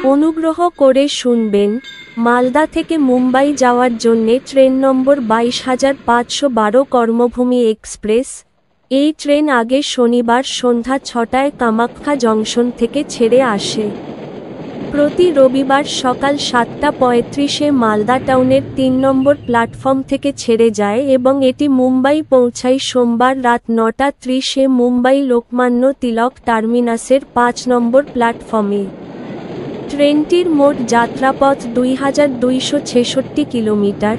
অনুগ্রহ করে শুনবেন, মালদা থেকে মুম্বাই যাওয়ার জন্যে ট্রেন নম্বর 22,512 কর্মভূমি এক্সপ্রেস। এই ট্রেন আগে শনিবার সন্ধ্যা 6টায় কামাখ্যা জংশন থেকে ছেড়ে আসে। প্রতি রবিবার সকাল 7:35-এ মালদা টাউনের 3 নম্বর প্ল্যাটফর্ম থেকে ছেড়ে যায় এবং এটি মুম্বাই পৌঁছায় সোমবার রাত 9:30-এ মুম্বাই লোকমান্য তিলক টার্মিনাসের 5 নম্বর প্ল্যাটফর্মে। ট্রেনটির মোট যাত্রাপথ 2266 কিলোমিটার,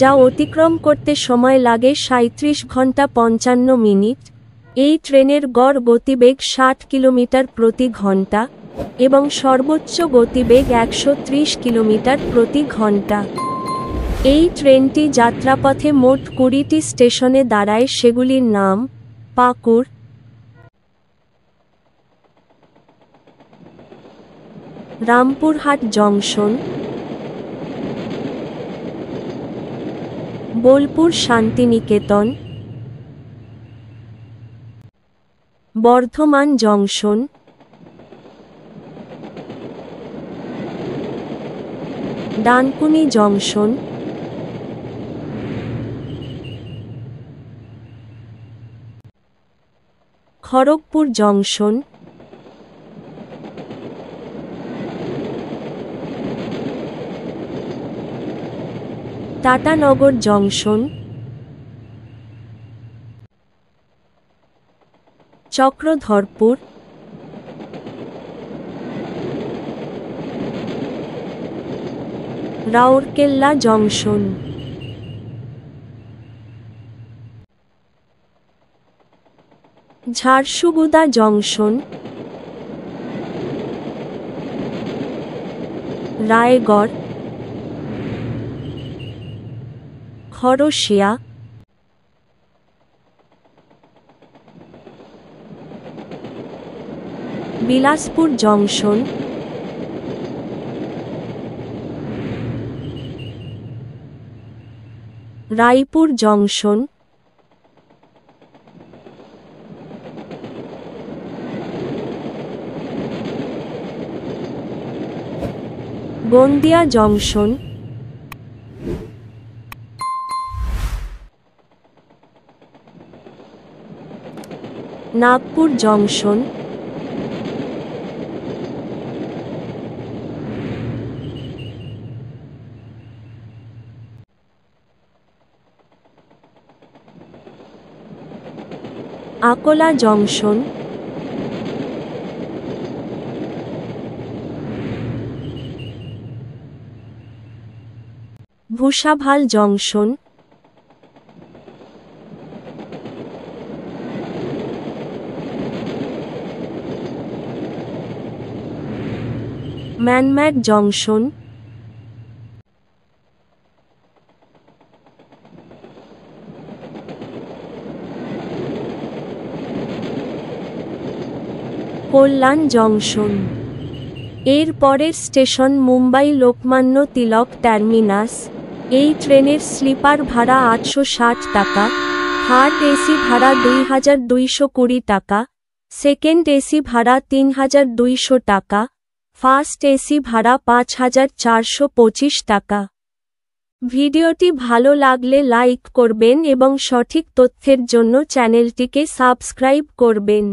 যা অতিক্রম করতে সময় লাগে 37 ঘন্টা 55 মিনিট। এই ট্রেনের গড় গতিবেগ 60 কিলোমিটার প্রতি ঘন্টা এবং সর্বোচ্চ গতিবেগ 130 কিলোমিটার প্রতি ঘন্টা। এই ট্রেনটি যাত্রাপথে মোট 20টি স্টেশনে দাঁড়ায়, সেগুলির নাম: Pakur, Rampurhat junction, Bolpur Shantiniketan, Bardhaman junction, Dankuni junction, Kharagpur junction, Tatanagar junction, Chakradharpur, Rourkela junction, Jharsuguda junction, Raigarh, Kharsia, Bilaspur junction, Raipur junction, Gondia junction, Nagpur junction, Akola junction, Bhusawal junction, Manmad junction, Kalyan junction. এর পরের স্টেশন মুম্বাই লোকমান্য তিলক টার্মিনাস। এই ট্রেনের স্লিপার ভাড়া 860 টাকা, থার্ড এসি ভাড়া 2220 টাকা, সেকেন্ড এসি ভাড়া 3200 টাকা, ফার্স্ট এসি ভাড়া 5425 টাকা। ভিডিওটি ভালো লাগলে লাইক করবেন এবং সঠিক তথ্যের জন্য চ্যানেলটিকে সাবস্ক্রাইব করবেন।